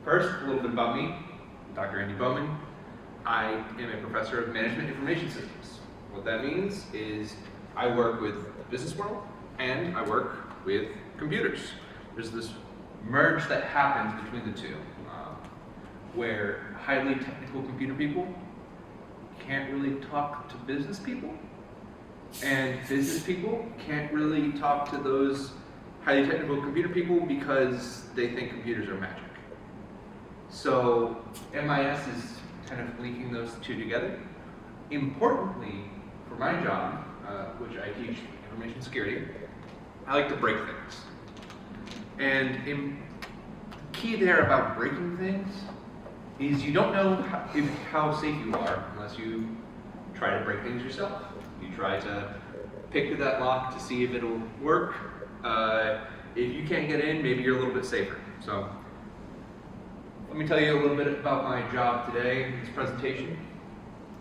First, a little bit about me. I'm Dr. Andy Bowman. I am a professor of management information systems. What that means is I work with the business world and I work with computers. There's this merge that happens between the two, where highly technical computer people can't really talk to business people, and business people can't really talk to those highly technical computer people because they think computers are magic. So MIS is kind of linking those two together. Importantly, for my job, which I teach information security, I like to break things. And the key there about breaking things is you don't know how safe you are unless you try to break things yourself. You try to pick that lock to see if it'll work. If you can't get in, maybe you're a little bit safer. So let me tell you a little bit about my job today in this presentation.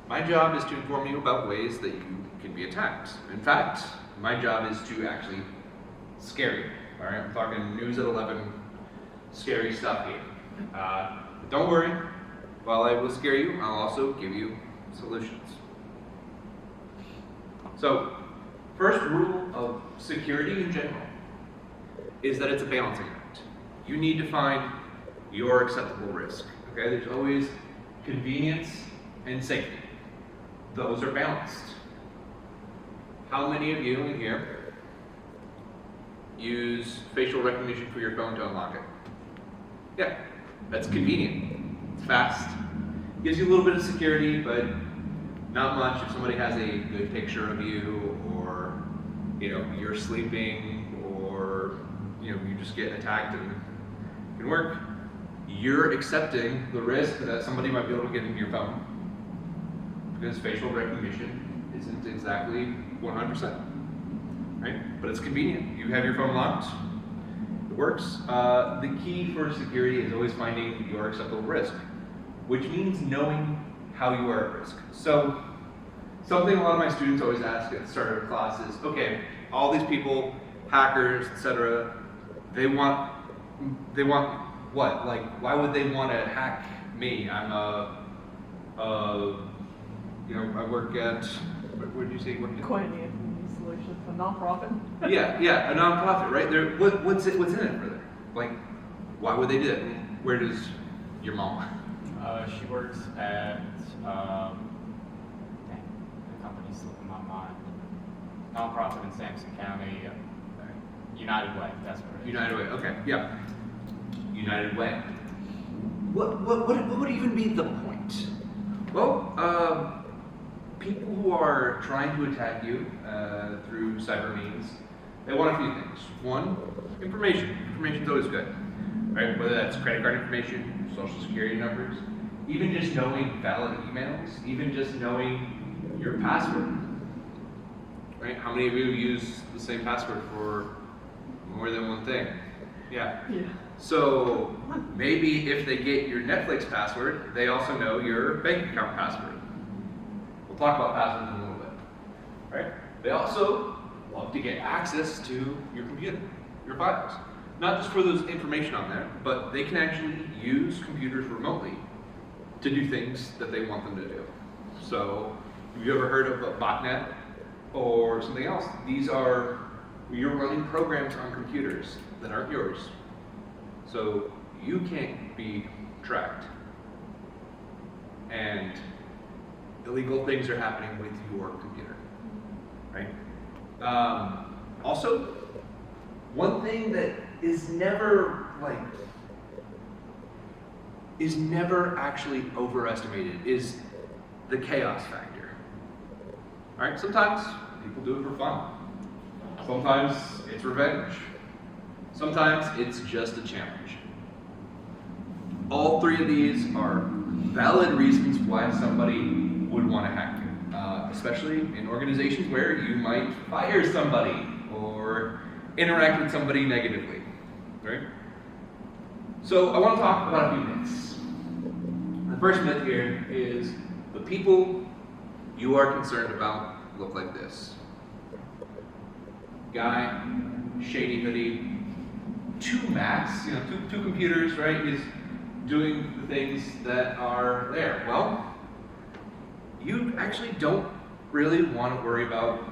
My job is to inform you about ways that you can be attacked. In fact, my job is to actually scare you. All right, I'm talking news at 11, scary stuff here. But don't worry, while I will scare you, I'll also give you solutions. So, first rule of security in general is that it's a balancing act. You need to find your acceptable risk. Okay, there's always convenience and safety. Those are balanced. How many of you in here use facial recognition for your phone to unlock it? Yeah, that's convenient. It's fast. Gives you a little bit of security, but not much if somebody has a good picture of you, or you're sleeping, or you just get attacked and it can work. You're accepting the risk that somebody might be able to get into your phone because facial recognition isn't exactly 100%, right? But it's convenient. You have your phone locked. It works. The key for security is always finding your acceptable risk, which means knowing how you are at risk. So something a lot of my students always ask at the start of class is, okay, all these people, hackers, etc., they want what? Like, why would they want to hack me? I'm I work at, what did you say you worked at? Coordinated Solutions, a nonprofit. Yeah, a nonprofit, right? What's in it for them? Like, why would they do it? Where does your mom? She works at, the company's slipping my mind. Nonprofit in Sampson County, United Way, that's what it is. United Way, okay, yeah. United Way. What would even be the point? Well, people who are trying to attack you through cyber means, they want a few things. One, information. Information's always good, right? Whether that's credit card information, social security numbers, even just knowing valid emails, even just knowing your password, right? How many of you use the same password for more than one thing? Yeah. So maybe if they get your Netflix password, they also know your bank account password. We'll talk about passwords in a little bit, right? They also love to get access to your computer, your files. Not just for those information on there, but they can actually use computers remotely to do things that they want them to do. So, have you ever heard of a botnet or something else? These are, you're running programs on computers that aren't yours. So, you can't be tracked. And illegal things are happening with your computer, right? Also, one thing that is never actually overestimated is the chaos factor. All right, sometimes people do it for fun. Sometimes it's revenge. Sometimes it's just a challenge. All three of these are valid reasons why somebody would want to hack you, especially in organizations where you might fire somebody or interact with somebody negatively, right? So I want to talk about a few myths. The first myth here is the people you are concerned about look like this. Guy, shady hoodie, two Macs, two computers, right? He's doing the things that are there? Well, you actually don't really want to worry about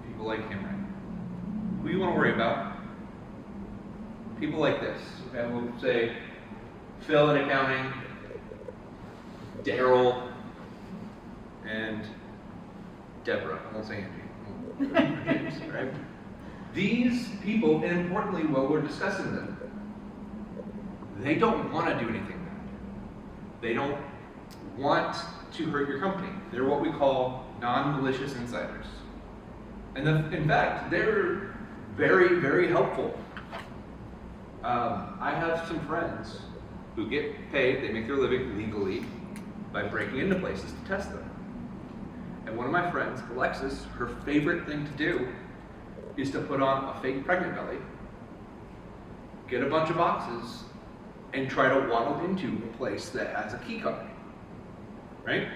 people like him right now. Who you want to worry about? People like this. Okay, we'll say Phil in accounting, Daryl, and Deborah. I won't say Angie. Right? These people, and importantly, while we're discussing them, they don't want to do anything bad. They don't want to hurt your company. They're what we call non-malicious insiders. And in fact, they're very, very helpful. I have some friends who get paid, they make their living legally by breaking into places to test them. And one of my friends, Alexis, her favorite thing to do is to put on a fake pregnant belly, get a bunch of boxes, and try to waddle into a place that has a key card. Right?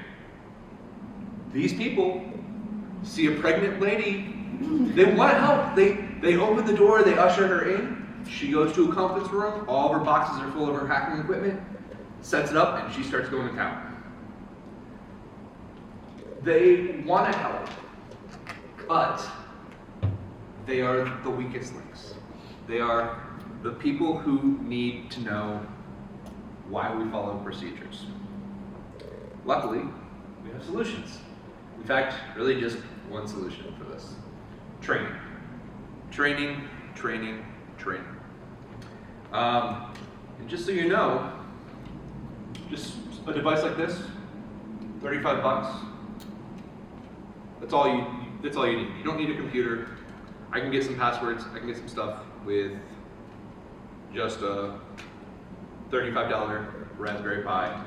These people see a pregnant lady, they want to help. They open the door, they usher her in. She goes to a conference room, all of her boxes are full of her hacking equipment, sets it up, and she starts going to town. They want to help, but they are the weakest links. They are the people who need to know why we follow procedures. Luckily, we have solutions. In fact, really just one solution for this. Training. Training, training, training. And just so you know, just a device like this, 35 bucks. That's all you need. You don't need a computer. I can get some passwords, I can get some stuff with just a $35 Raspberry Pi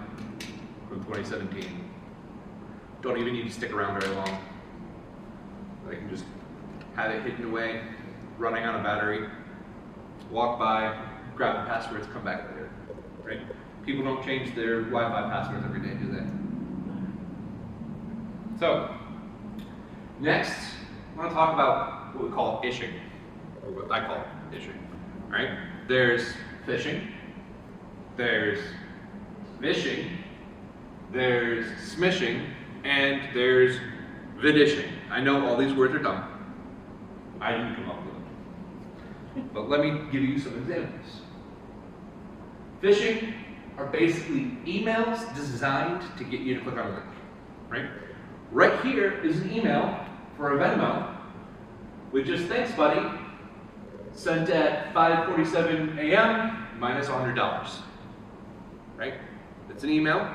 from 2017. Don't even need to stick around very long. I can just have it hidden away, running on a battery, walk by, grab the passwords, come back later. Right? People don't change their Wi-Fi passwords every day, do they? So, next, I want to talk about what we call ishing, or what I call ishing. Right? There's phishing, there's vishing, there's smishing, and there's vidishing. I know all these words are dumb. I didn't come up with them. But let me give you some examples. Phishing are basically emails designed to get you to click on a link. Right? Right here is an email for a Venmo with just thanks, buddy, sent at 5:47 a.m. minus $100. Right? It's an email.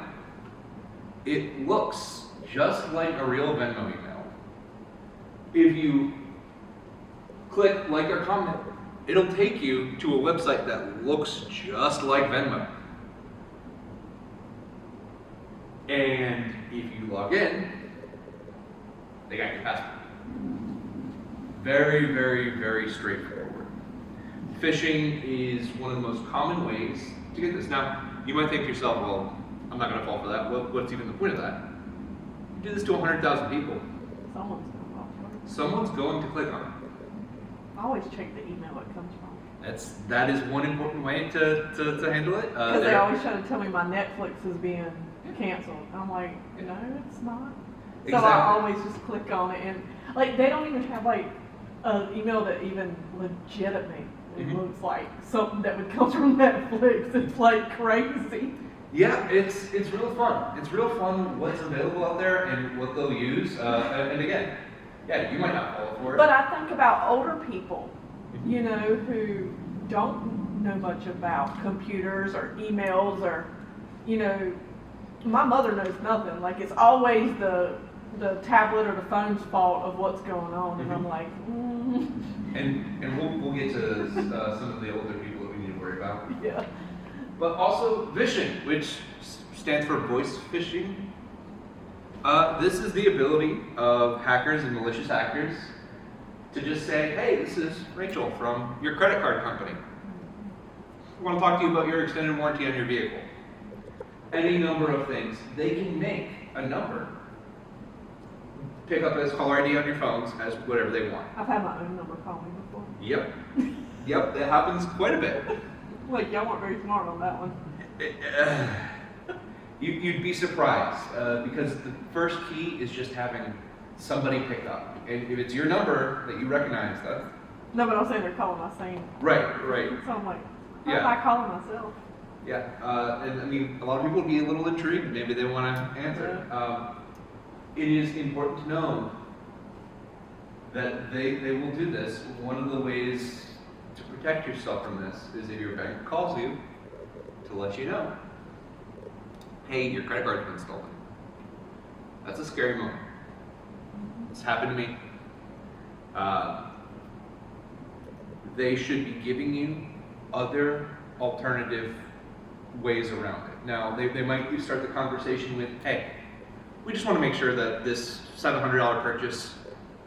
It looks just like a real Venmo email. If you click like or comment, it'll take you to a website that looks just like Venmo. And if you log in, they got your password. Very, very, very straightforward. Phishing is one of the most common ways to get this. Now, you might think to yourself, well, I'm not going to fall for that. What's even the point of that? You do this to 100,000 people. Someone's going to fall for it. Someone's going to click on it. I always check the email it comes from. That is one important way to handle it. Because they always try to tell me my Netflix is being canceled. I'm like, no, it's not. So Exactly. I always just click on it, and like they don't even have like an email that even legitimate. It Mhm. looks like something that would come from Netflix. It's like crazy. Yeah, it's real fun. It's real fun what's available out there and what they'll use. And again, yeah, you might not fall for it. But I think about older people, you know, who don't know much about computers or emails or, you know, my mother knows nothing. Like it's always the tablet or the phone's fault of what's going on, and I'm like, And we'll get to some of the older people that we need to worry about. yeah. But also vishing, which stands for voice phishing. This is the ability of hackers and malicious hackers to just say, hey, this is Rachel from your credit card company. I want to talk to you about your extended warranty on your vehicle. Any number of things. They can make a number, pick up as caller ID on your phones as whatever they want. I've had my own number call me before. Yep. Yep, that happens quite a bit. Like, y'all weren't very smart on that one. You'd be surprised because the first key is just having somebody pick up. And if it's your number that you recognize, that. No, but I'm saying they're calling my same. Right. So I'm like, why Yeah. am I calling myself? Yeah, and I mean, a lot of people would be a little intrigued. Maybe they want to answer. It is important to know that they will do this. One of the ways to protect yourself from this is if your bank calls you to let you know, hey, your credit card's been stolen. That's a scary moment. It's happened to me. They should be giving you other alternative ways around it. Now, they might start the conversation with, hey, we just want to make sure that this $700 purchase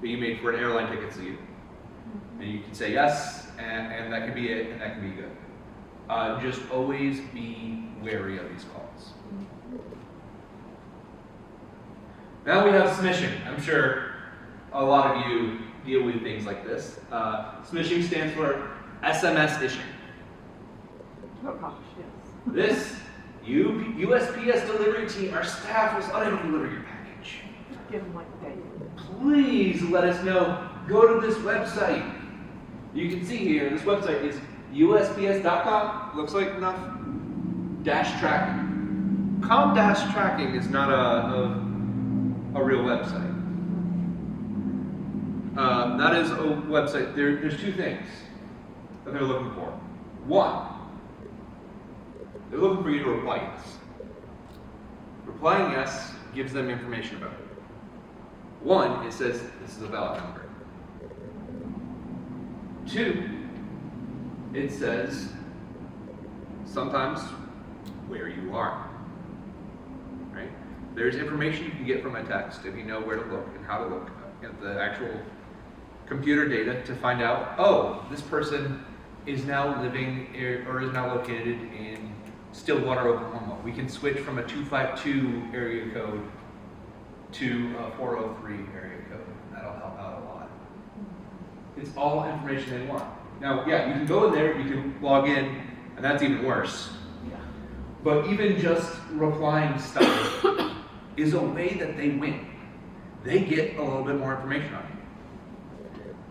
that you made for an airline ticket's you. And you can say yes, and that can be it, and that can be good. Just always be wary of these calls. Now we have smishing. I'm sure a lot of you deal with things like this. Smishing stands for SMS phishing. Oh gosh, yes. This USPS delivery team, our staff was unable to deliver your package. Give them like days. Please let us know. Go to this website. You can see here, this website is USPS.com. Looks like enough. -tracking. Com-tracking is not a real website. That is a website. There's two things that they're looking for. One, they're looking for you to reply yes. Replying yes gives them information about it. One, it says this is a valid number. Two, it says sometimes where you are. Right? There's information you can get from a text if you know where to look and how to look at the actual computer data to find out, oh, this person is now living or is now located in Stillwater, Oklahoma. We can switch from a 252 area code to a 403 area code. That'll help out a lot. It's all information they want. Now, yeah, you can go in there, you can log in, and that's even worse. Yeah. But even just replying stuff is a way that they win. They get a little bit more information on you.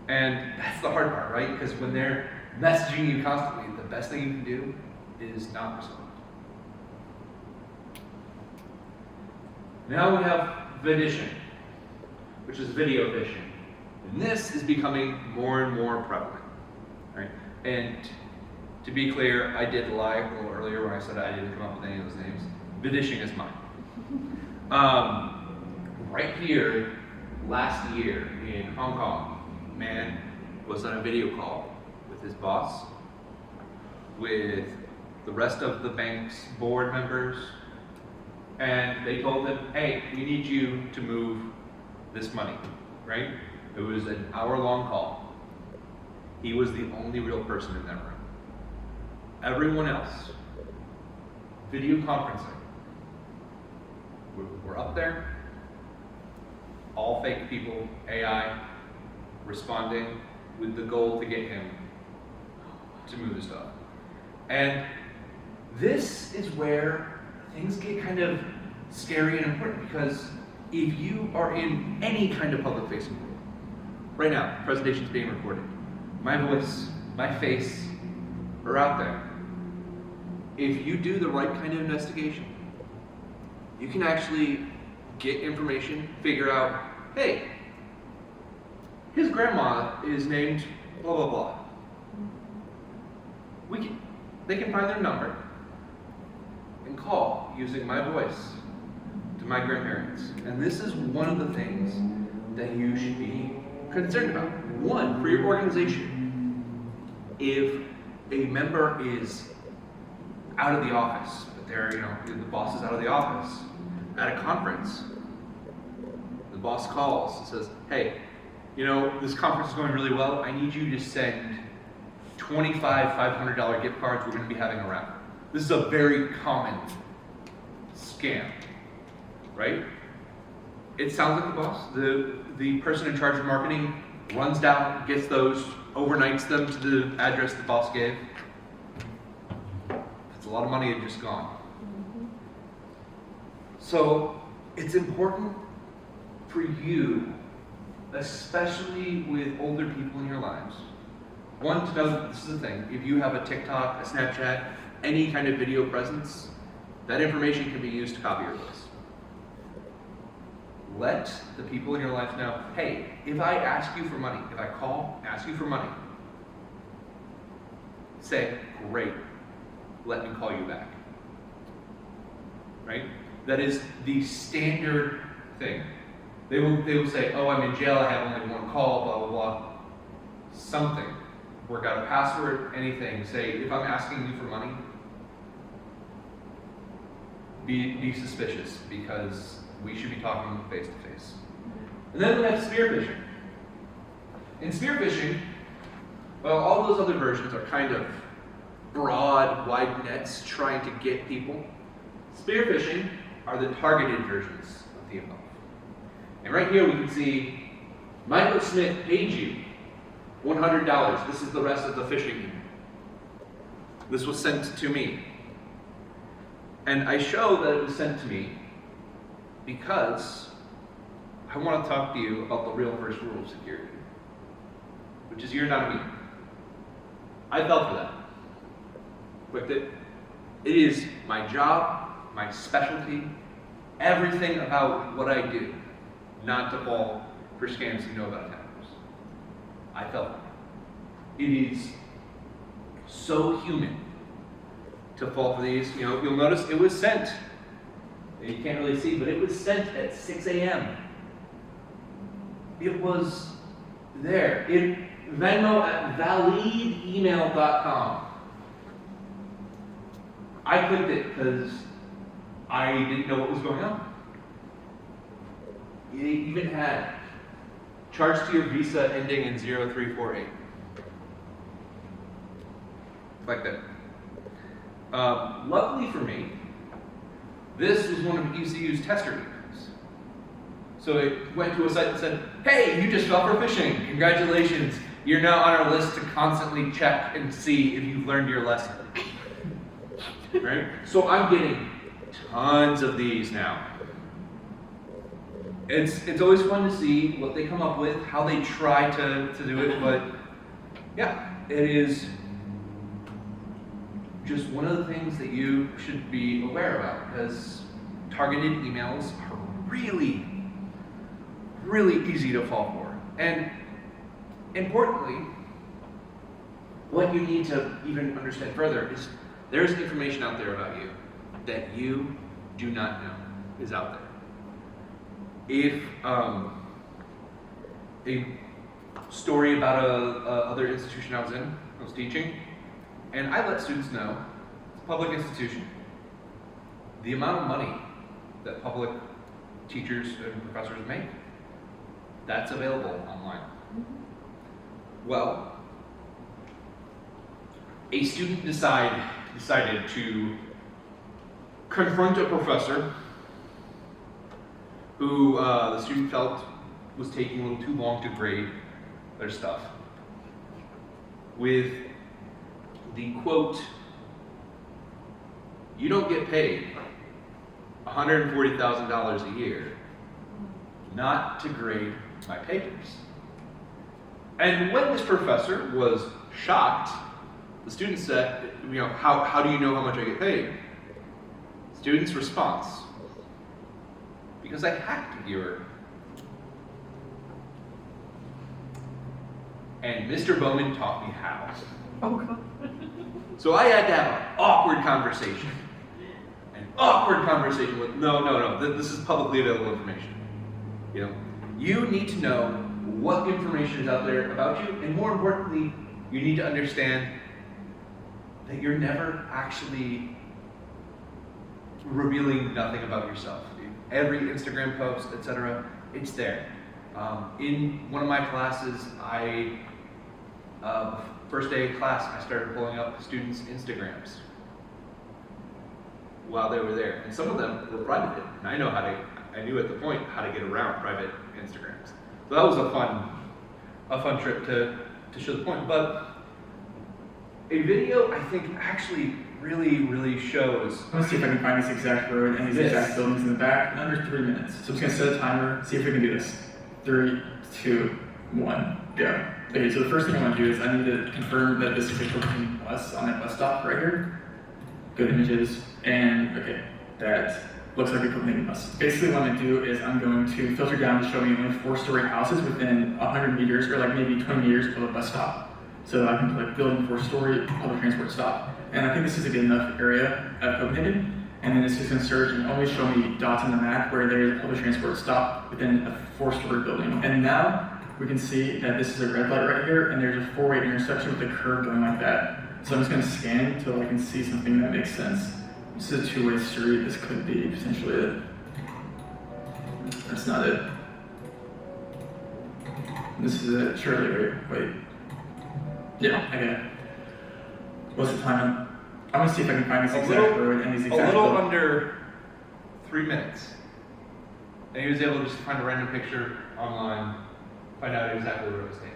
And that's the hard part, right? Because when they're messaging you constantly, the best thing you can do is not respond. Now we have Vidition, which is video phishing. And this is becoming more and more prevalent, right? And to be clear, I did lie a little earlier when I said I didn't come up with any of those names. Vidishing is mine. Right here, last year in Hong Kong, man was on a video call with his boss, with the rest of the bank's board members, and they told him, hey, we need you to move this money, right? It was an hour-long call. He was the only real person in that room. Everyone else, video conferencing. We're up there, all fake people, AI, responding with the goal to get him to move the stuff. And this is where things get kind of scary and important, because if you are in any kind of public facing role, right now, the presentation's being recorded, my voice, my face are out there. If you do the right kind of investigation, you can actually get information, figure out, hey, his grandma is named blah, blah, blah. They can find their number and call using my voice to my grandparents. And this is one of the things that you should be concerned about. One, for your organization, if a member is out of the office, but the boss is out of the office, at a conference, the boss calls and says, hey, this conference is going really well. I need you to send 25 $500 gift cards we're going to be having around. This is a very common scam, right? It sounds like the boss. The person in charge of marketing runs down, gets those, overnights them to the address the boss gave. a lot of money had just gone. So it's important for you, especially with older people in your lives, one, to know that this is the thing. If you have a TikTok, a Snapchat, any kind of video presence, that information can be used to copy your voice. Let the people in your life know, hey, if I ask you for money, if I call, ask you for money, say, great, let me call you back. Right? That is the standard thing. They will say, oh, I'm in jail, I have only one call, blah, blah, blah. Something. Work out a password, anything. Say, if I'm asking you for money, be suspicious, because we should be talking face to face. And then we have spear phishing. In spear phishing, well, all those other versions are kind of broad, wide nets trying to get people. Spear phishing are the targeted versions of the above. And right here we can see Michael Smith paid you $100. This is the rest of the phishing email. This was sent to me. And I show that it was sent to me because I want to talk to you about the real first rule of security, which is you're not me. I fell for that. But it is my job, my specialty, everything about what I do, not to fall for scams you know about attackers. I fell for it. It is so human to fall for these. You know, you'll notice it was sent. You can't really see, but it was sent at 6 a.m. It was there. Venmo at validemail.com. I clicked it because I didn't know what was going on. It even had charge to your Visa ending in 0348. Like that. Luckily for me, this was one of ECU's tester emails. So it went to a site that said, hey, you just fell for phishing. Congratulations. You're now on our list to constantly check and see if you've learned your lesson. Right? So I'm getting tons of these now. It's always fun to see what they come up with, how they try to do it, but yeah, it is just one of the things that you should be aware about, because targeted emails are really, really easy to fall for. And importantly, what you need to even understand further is there's information out there about you that you do not know is out there. If a story about a other institution I was teaching, and I let students know, it's a public institution. The amount of money that public teachers and professors make, that's available online. Well, a student decided to confront a professor who the student felt was taking a little too long to grade their stuff, with the quote, you don't get paid $140,000 a year not to grade my papers. And when this professor was shocked, the student said, you know, how do you know how much I get paid? Student's response, because I hacked your. And Mr. Bowman taught me how. Oh, God. So I had to have an awkward conversation. An awkward conversation with, no, this is publicly available information. You know, you need to know what information is out there about you, and more importantly, you need to understand that you're never actually revealing nothing about yourself. Every Instagram post, etc., it's there. In one of my classes, first day of class, I started pulling up students' Instagrams while they were there, and some of them were private, and I knew at the point how to get around private Instagrams. So that was a fun trip to show the point. But a video, I think, actually really shows. I'm gonna see if I can find this exact road and these This. exact buildings in the back in under 3 minutes. So I'm just gonna set a timer, see if we can do this. 3, 2, 1, go. Okay, so the first thing I want to do is I need to confirm that this is a Copenhagen bus on that bus stop right here. Go to images, and okay, that looks like a Copenhagen bus. Basically what I'm gonna do is I'm going to filter down to show me only 4-story houses within 100 meters, or like maybe 20 meters of a bus stop. So I can like build a 4-story public transport stop. And I think this is a good enough area of Copenhagen. And then it's just gonna search and only show me dots on the map where there's a public transport stop within a 4-story building. And now we can see that this is a red light right here, and there's a 4-way intersection with a curve going like that. So I'm just gonna scan until I can see something that makes sense. This is a 2-way street. This could be potentially it. That's not it. This is it. Surely, wait. Yeah, I got it. What's the time? I'm gonna see if I can find this exact road and these exact. A little under 3 minutes, and he was able to just find a random picture online, find out exactly where it was taken.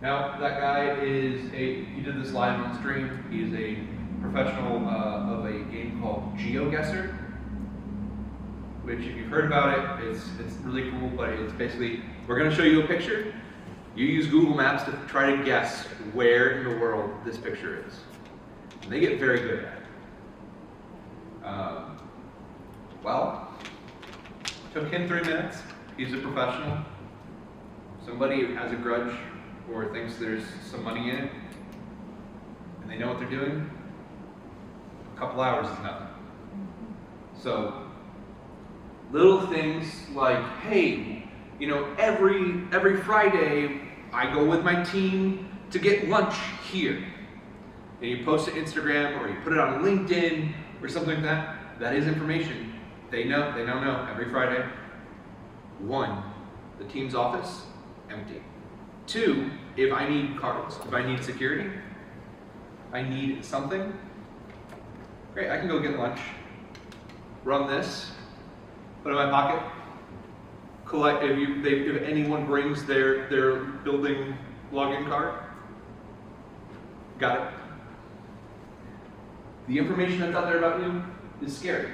Now that guy he did this live on stream. He is a professional of a game called GeoGuessr, which if you've heard about it, it's really cool. But it's basically, we're going to show you a picture. You use Google Maps to try to guess where in the world this picture is. And they get very good at it. Well, took him 3 minutes. He's a professional. Somebody has a grudge or thinks there's some money in it, and they know what they're doing. A couple hours is nothing. So, little things like, hey, you know, every Friday I go with my team to get lunch here. And you post it to Instagram or you put it on LinkedIn or something like that. That is information. They know every Friday. 1, the team's office, empty. 2, if I need cards, if I need security, I need something, great, I can go get lunch, run this, put it in my pocket, collect, if anyone brings their building login card, got it. The information that's out there about you is scary.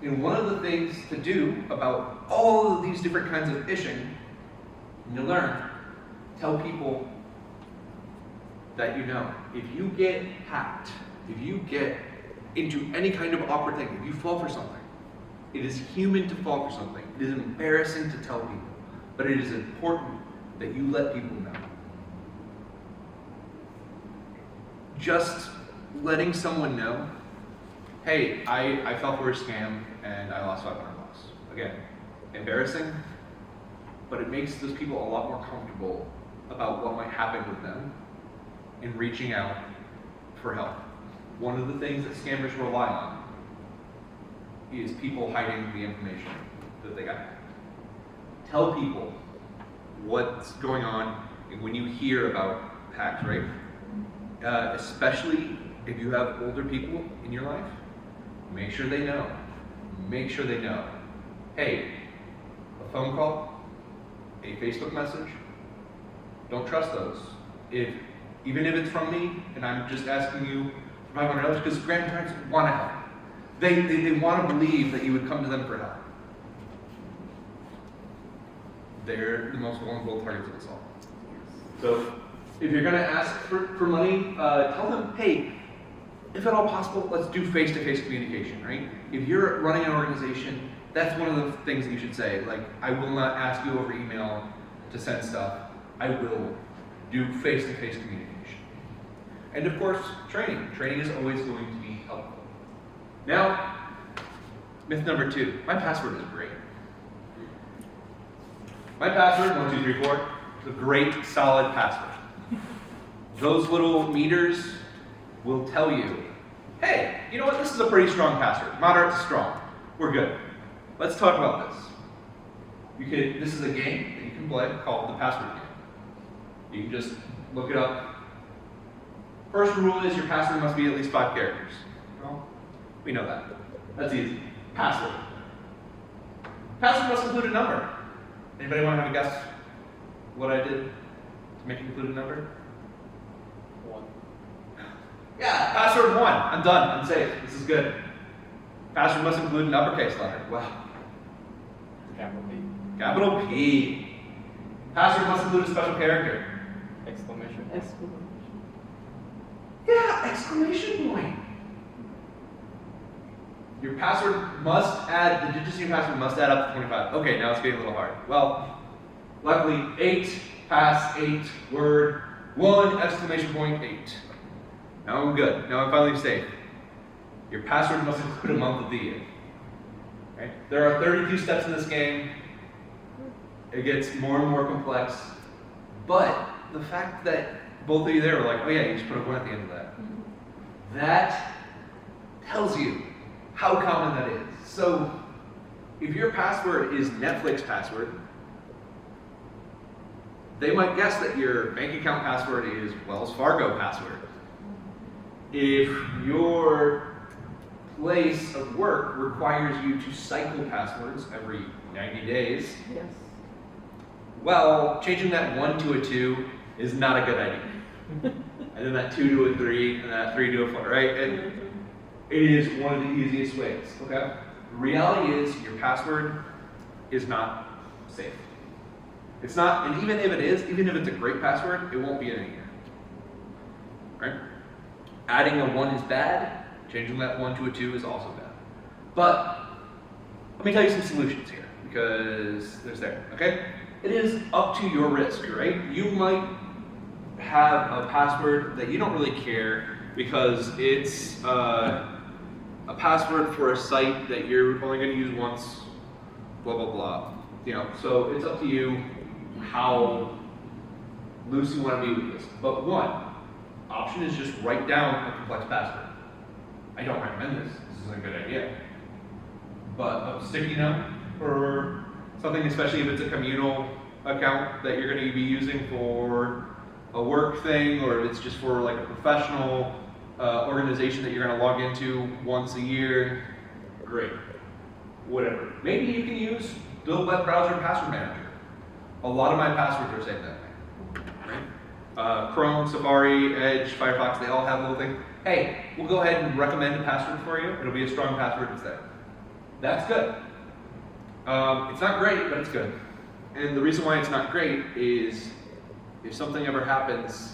And one of the things to do about all of these different kinds of phishing, and you learn, tell people that you know. If you get hacked, if you get into any kind of awkward thing, if you fall for something, it is human to fall for something. It is embarrassing to tell people, but it is important that you let people know. Just letting someone know, hey, I fell for a scam and I lost $500. Again, embarrassing, but it makes those people a lot more comfortable about what might happen with them in reaching out for help. One of the things that scammers rely on is people hiding the information that they got. Tell people what's going on when you hear about hacks, right? Especially if you have older people in your life, make sure they know. Make sure they know. Hey, a phone call, a Facebook message, don't trust those. Even if it's from me and I'm just asking you for $500, because grandparents want to help. They want to believe that you would come to them for help. They're the most vulnerable targets of us all. So if you're going to ask for money, tell them, hey, if at all possible, let's do face-to-face communication, right? If you're running an organization, that's one of the things that you should say. Like, I will not ask you over email to send stuff. I will do face-to-face communication. And of course, training. Training is always going to be helpful. Now, myth number 2, my password is great. My password, 1234, is a great, solid password. Those little meters will tell you, hey, you know what, this is a pretty strong password. Moderate to strong. We're good. Let's talk about this. This is a game that you can play called the password game. You can just look it up. First rule is your password must be at least 5 characters. Well, we know that. That's easy. Password. Password must include a number. Anybody want to have a guess what I did to make it include a number? 1. Yeah, password 1. I'm done. I'm safe. This is good. Password must include an uppercase letter. Wow. Capital P. Capital P. Password must include a special character. Exclamation. Exclamation. Yeah, exclamation point. Your password must add, the digits in your password must add up to 25. Okay, now it's getting a little hard. Well, luckily, 8, pass, 8, word, 1, exclamation point, 8. Now I'm good. Now I'm finally safe. Your password must include a month of the year. Right? There are 32 steps in this game. It gets more and more complex. But the fact that both of you there were like, oh yeah, you just put a 1 at the end of that. That tells you how common that is. So if your password is Netflix password, they might guess that your bank account password is Wells Fargo password. If your place of work requires you to cycle passwords every 90 days, Yes. well, changing that 1 to a 2 is not a good idea. And then that 2 to a 3, and that 3 to a 4, right? And it is one of the easiest ways, okay? The reality is your password is not safe. It's not, and even if it is, even if it's a great password, it won't be in a year, right? Adding a 1 is bad, changing that 1 to a 2 is also bad. But let me tell you some solutions here, because there's there, okay? It is up to your risk, right? You might have a password that you don't really care because it's a password for a site that you're only going to use once, blah, blah, blah. You know, so it's up to you how loose you want to be with this. But one option is just write down a complex password. I don't recommend this. This isn't a good idea. But a sticky note or something, especially if it's a communal account that you're going to be using for a work thing, or if it's just for like a professional organization that you're going to log into once a year, great. Whatever. Maybe you can use the web browser password manager. A lot of my passwords are saved that way. Right? Chrome, Safari, Edge, Firefox, they all have a little thing. Hey, we'll go ahead and recommend a password for you. It'll be a strong password instead. That's good. It's not great, but it's good. And the reason why it's not great is if something ever happens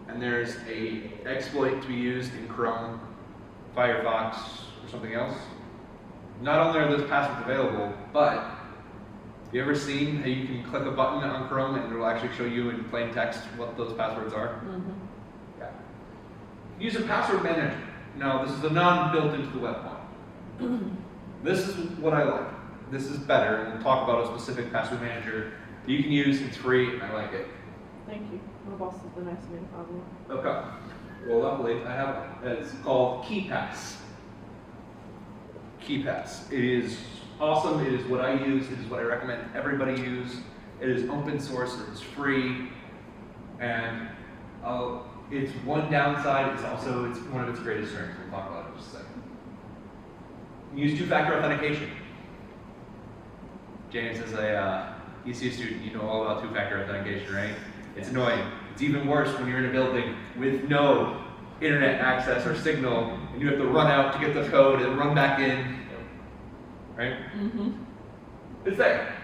and there's a exploit to be used in Chrome, Firefox, or something else, not only are those passwords available, but have you ever seen how you can click a button on Chrome and it'll actually show you in plain text what those passwords are? Mm-hmm. Yeah. Use a password manager. Now, this is a non-built into the web one. This is what I like. This is better, and we'll talk about a specific password manager you can use. It's free, and I like it. Thank you. My boss has been asking me to find one. Okay. Well, luckily, I have one. It's called KeyPass. KeyPass. It is awesome. It is what I use. It is what I recommend everybody use. It is open source. It is free. And its one downside is also it's one of its greatest strengths. We'll talk about it in just a second. Use two-factor authentication. James, as a ECU student, you know all about two-factor authentication, right? It's annoying. It's even worse when you're in a building with no internet access or signal, and you have to run out to get the code and run back in, right? Mm-hmm. It's there.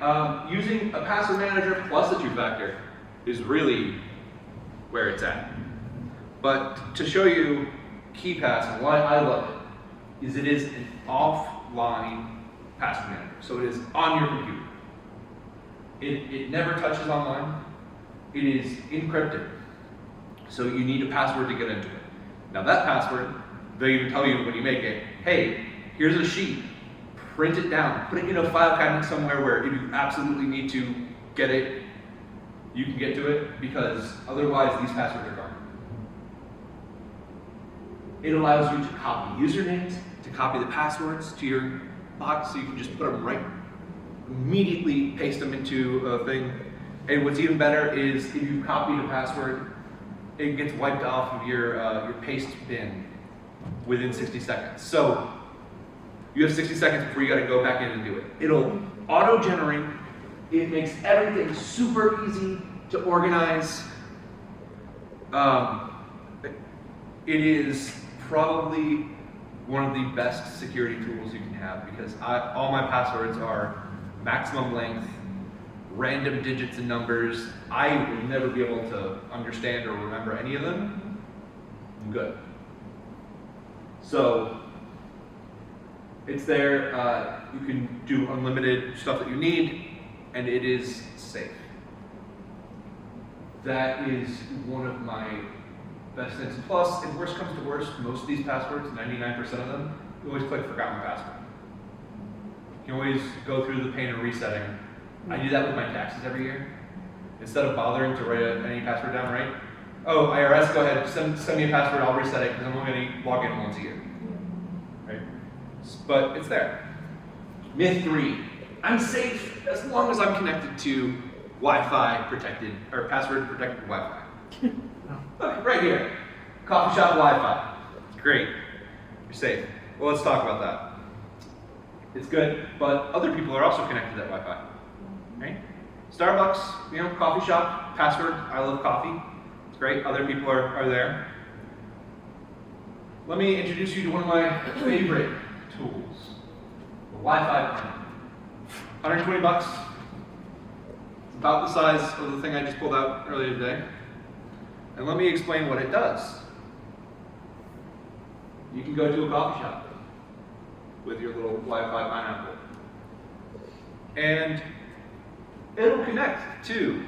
Using a password manager plus a two-factor is really where it's at. But to show you KeyPass and why I love it, is it is an offline password manager. So it is on your computer. It never touches online. It is encrypted. So you need a password to get into it. Now that password, they even tell you when you make it, hey, here's a sheet, print it down, put it in a file cabinet somewhere where if you absolutely need to get it, you can get to it, because otherwise these passwords are gone. It allows you to copy usernames, to copy the passwords to your box, so you can just put them right, immediately paste them into a thing. And what's even better is if you copied a password, it gets wiped off of your paste bin within 60 seconds. So you have 60 seconds before you got to go back in and do it. It'll auto-generate. It makes everything super easy to organize. It is probably one of the best security tools you can have because all my passwords are maximum length, random digits and numbers. I will never be able to understand or remember any of them. I'm good. So it's there. You can do unlimited stuff that you need, and it is safe. That is one of my best things. Plus, if worst comes to worst, most of these passwords, 99% of them, you always click forgot my password. You can always go through the pain of resetting. I do that with my taxes every year. Instead of bothering to write any password down, right? Oh, IRS, go ahead, send me a password, I'll reset it because I'm only going to log in once a year. Right? But it's there. Myth 3, I'm safe as long as I'm connected to Wi-Fi protected, or password protected Wi-Fi. Look, right here, coffee shop Wi-Fi. Great, you're safe. Well, let's talk about that. It's good, but other people are also connected to that Wi-Fi. Right? Starbucks, coffee shop, password, I love coffee. It's great, other people are there. Let me introduce you to one of my favorite tools, the Wi-Fi plan. 120 bucks. It's about the size of the thing I just pulled out earlier today. And let me explain what it does. You can go to a coffee shop with your little Wi-Fi pineapple. And it'll connect to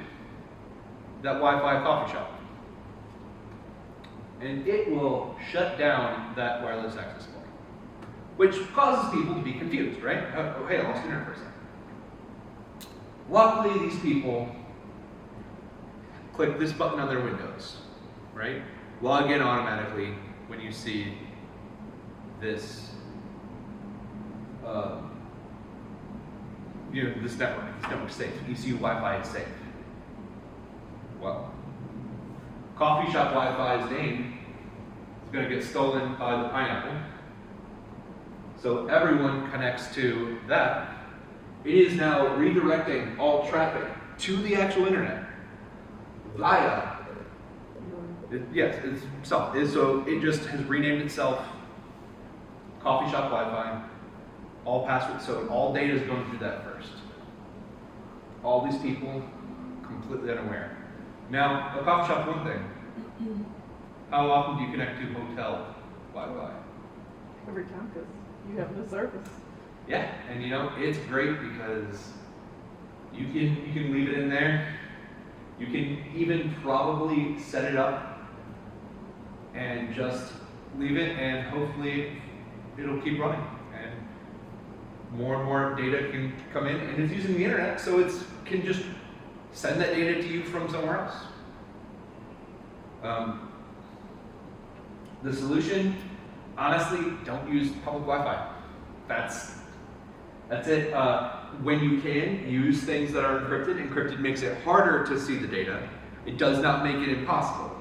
that Wi-Fi coffee shop. And it will shut down that wireless access point, which causes people to be confused, right? Oh, hey, I lost internet for a second. Luckily, these people click this button on their Windows, right? Log in automatically when you see this, this network's safe. ECU Wi-Fi is safe. Well, coffee shop Wi-Fi's name is going to get stolen by the pineapple. So everyone connects to that. It is now redirecting all traffic to the actual internet via, it's itself. So it just has renamed itself coffee shop Wi-Fi, all passwords, so all data is going through that first. All these people completely unaware. Now, a coffee shop's one thing. How often do you connect to hotel Wi-Fi? Every time, because you have no service. Yeah, and it's great because you can leave it in there. You can even probably set it up and just leave it, and hopefully it'll keep running. And more data can come in, and it's using the internet, so it can just send that data to you from somewhere else. The solution, honestly, don't use public Wi-Fi. That's it. When you can use things that are encrypted, encrypted makes it harder to see the data. It does not make it impossible.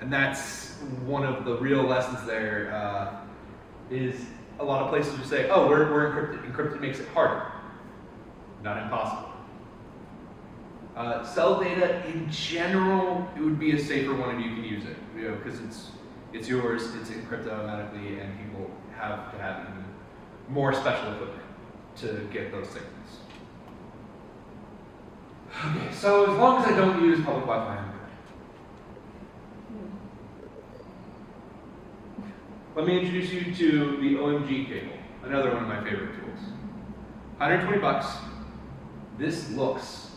And that's one of the real lessons there, is a lot of places will say, oh, we're encrypted. Encrypted makes it harder, not impossible. Cell data, in general, it would be a safer one if you can use it, because it's yours, it's encrypted automatically, and people have to have even more special equipment to get those signals. Okay, so as long as I don't use public Wi-Fi, I'm good. Let me introduce you to the OMG cable, another one of my favorite tools. 120 bucks. This looks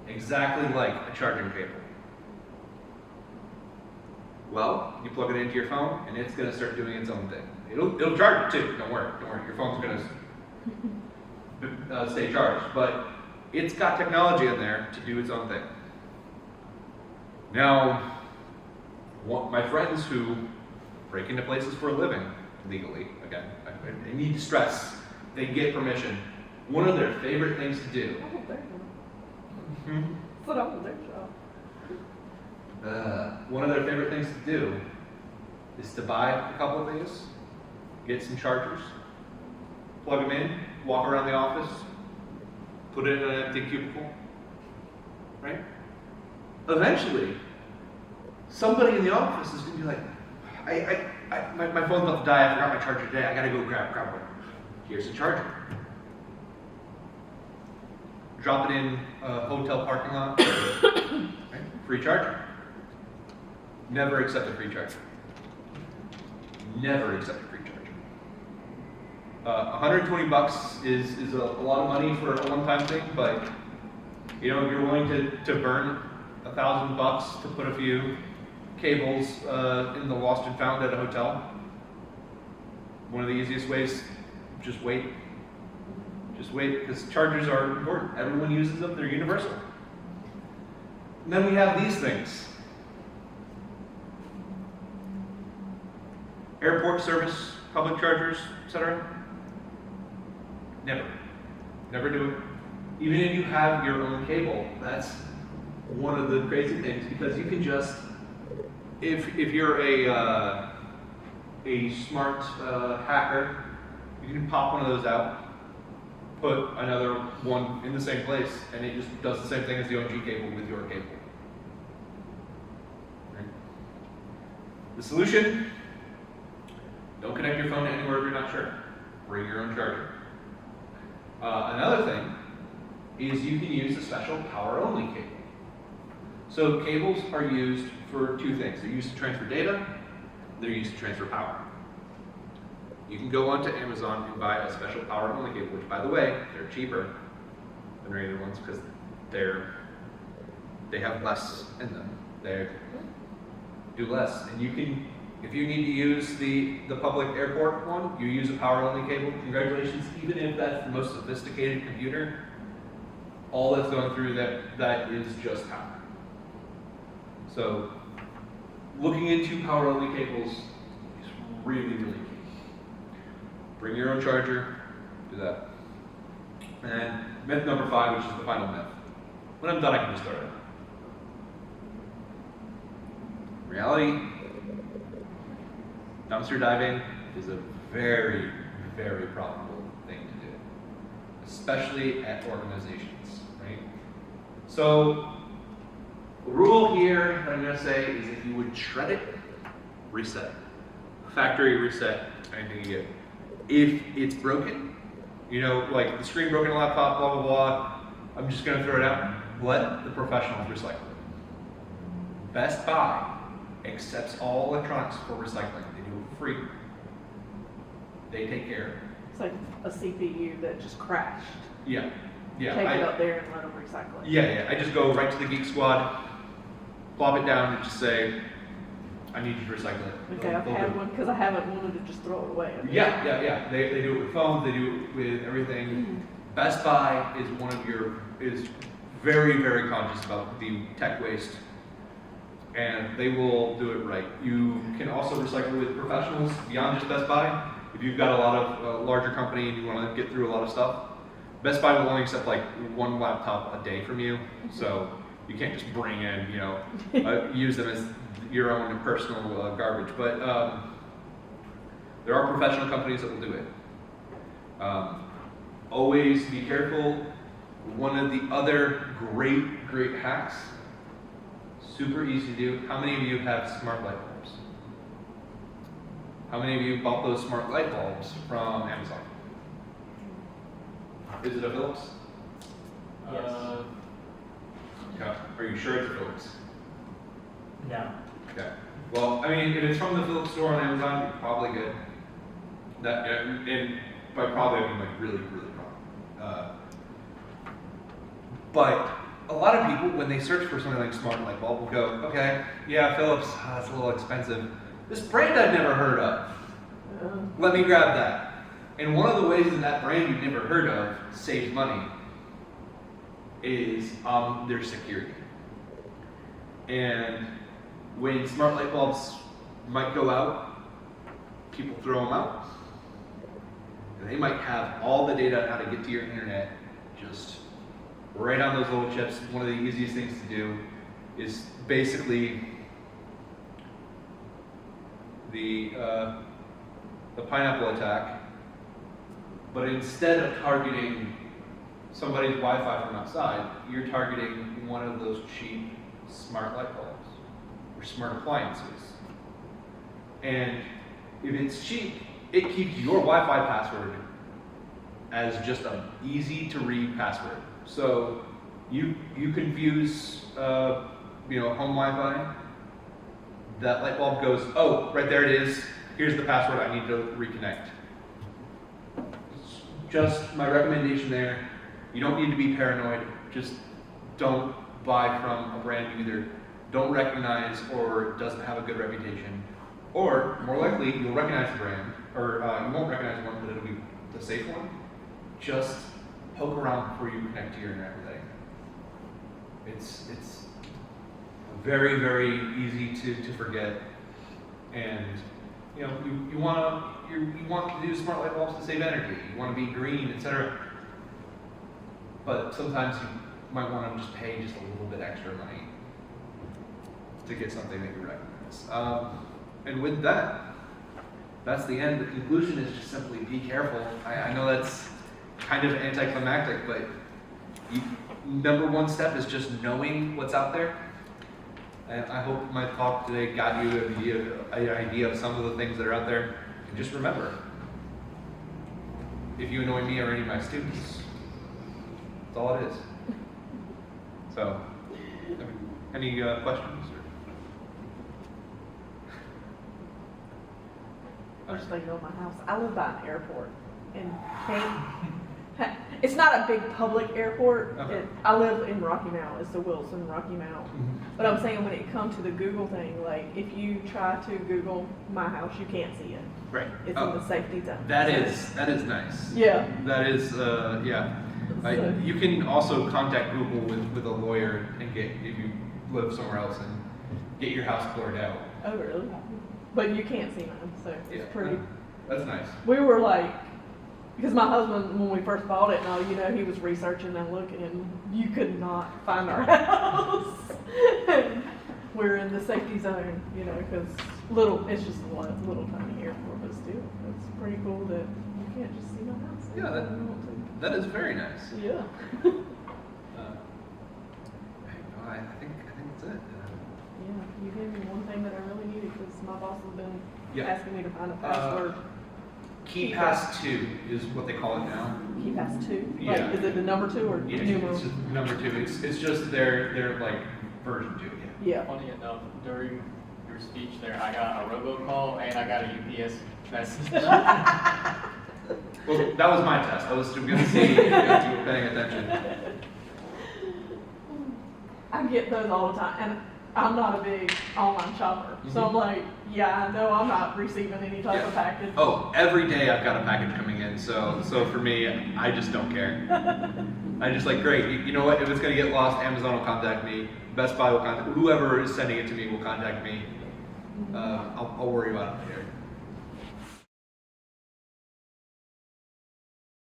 exactly like a charging cable. Well, you plug it into your phone, and it's going to start doing its own thing. It'll charge it too. Don't worry. Your phone's going to stay charged, but it's got technology in there to do its own thing. Now, my friends who break into places for a living legally, again, I need to stress, they get permission. One of their favorite things to do. I hope they're doing. Put up with their job. One of their favorite things to do is to buy a couple of these, get some chargers, plug them in, walk around the office, put it in an empty cubicle, right? Eventually, somebody in the office is going to be like, my phone's about to die. I forgot my charger today. I gotta go grab one. Here's the charger. Drop it in a hotel parking lot. Right? Free charger. Never accept a free charger. Never accept a free charger. 120 bucks is a lot of money for a one-time thing, but you know, if you're willing to burn $1,000 to put a few cables in the lost and found at a hotel, one of the easiest ways, just wait. Just wait, because chargers are important. Everyone uses them, they're universal. And then we have these things. Airport service, public chargers, etc. Never. Never do it. Even if you have your own cable, that's one of the crazy things, because you can just, if you're a smart hacker, you can pop one of those out, put another one in the same place, and it just does the same thing as the OG cable with your cable. Right? The solution: don't connect your phone to anywhere if you're not sure. Bring your own charger. Another thing is you can use a special power-only cable. So cables are used for two things. They're used to transfer data, they're used to transfer power. You can go onto Amazon and buy a special power-only cable, which, by the way, they're cheaper than regular ones because they have less in them. They do less, and you can, if you need to use the public airport one, you use a power-only cable. Congratulations, even if that's the most sophisticated computer, all that's going through that is just power. So, looking into power-only cables is really, really key. Bring your own charger, do that. And myth number 5, which is the final myth. When I'm done, I can just start it. Reality, dumpster diving is a very, very profitable thing to do, especially at organizations, right? So, the rule here that I'm going to say is if you would shred it, reset it. Factory reset, anything you get. If it's broken, you know, like the screen broken on a laptop, blah, blah, blah, I'm just going to throw it out. Let the professionals recycle it. Best Buy accepts all electronics for recycling. They do it for free. They take care of it. It's like a CPU that just crashed. Yeah. Yeah. Take it up there and let them recycle it. Yeah. I just go right to the Geek Squad, plop it down, and just say, I need you to recycle it. Okay, I've had one because I haven't wanted to just throw it away. Yeah. They do it with phones. They do it with everything. Mm-hmm. Best Buy is very, very conscious about the tech waste, and they will do it right. You can also recycle with professionals beyond just Best Buy. If you've got a lot of larger company and you want to get through a lot of stuff, Best Buy will only accept like one laptop a day from you, so you can't just bring in, use them as your own personal garbage. But there are professional companies that will do it. Always be careful. One of the other great hacks, super easy to do. How many of you have smart light bulbs? How many of you bought those smart light bulbs from Amazon? Is it a Philips? Yes. Okay. Are you sure it's a Philips? No. Okay. Well, I mean, if it's from the Philips store on Amazon, you're probably good. And by probably I mean like really, really probably. But a lot of people, when they search for something like smart light bulb, will go, okay, yeah, Philips, it's a little expensive. This brand I've never heard of. Let me grab that. And one of the ways that brand you've never heard of saves money is their security. And when smart light bulbs might go out, people throw them out. And they might have all the data on how to get to your internet just right on those little chips. One of the easiest things to do is basically the pineapple attack, but instead of targeting somebody's Wi-Fi from outside, you're targeting one of those cheap smart light bulbs or smart appliances. And if it's cheap, it keeps your Wi-Fi password as just an easy to read password. So you confuse home Wi-Fi, that light bulb goes, oh, right there it is. Here's the password I need to reconnect. Just my recommendation there. You don't need to be paranoid. Just don't buy from a brand you either don't recognize or doesn't have a good reputation. Or, more likely, you'll recognize the brand, or you won't recognize one, but it'll be the safe one. Just poke around before you connect to your internet today. It's very, very easy to forget, and you want to do smart light bulbs to save energy. You want to be green, etc. But sometimes you might want to just pay just a little bit extra money to get something that you recognize. And with that, that's the end. The conclusion is just simply be careful. I know that's kind of anticlimactic, but number one step is just knowing what's out there. And I hope my talk today got you an idea of some of the things that are out there. And just remember, if you annoy me or any of my students, that's all it is. So, any questions? I was just thinking of my house. I live by an airport, and it's not a big public airport. Okay. I live in Rocky Mount. It's the Wilson Rocky Mount. Mm-hmm. But I'm saying when it comes to the Google thing, like if you try to Google my house, you can't see it. Right. It's in the safety zone. That is nice. Yeah. That is yeah. So- You can also contact Google with a lawyer and get, if you live somewhere else, and get your house cleared out. Oh really? But you can't see mine, so it's Yeah. pretty. That's nice. We were like, because my husband, when we first bought it, he was researching and looking, and you could not find our house. And we're in the safety zone, because it's just a little tiny airport, but still, it's pretty cool that you can't just see my house. Yeah, that is very nice. Yeah. I think that's it. Yeah, you gave me one thing that I really needed because my boss has been Yeah. asking me to find a password. KeyPass 2 is what they call it now. KeyPass 2? Yeah. Like, is it the number 2 or Yeah, numeral? it's just number 2. It's just their like version 2. Yeah. Funny enough, during your speech there, I got a robocall and I got a UPS message. Well, that was my test. I was going to see if you were paying attention. I get those all the time, and I'm not a big online shopper, so I'm like, yeah, I know I'm not receiving any type of package. Oh, every day I've got a package coming in, so for me, I just don't care. I just like, great, you know what, if it's going to get lost, Amazon will contact me, Best Buy will contact, whoever is sending it to me will contact me. I'll worry about it later.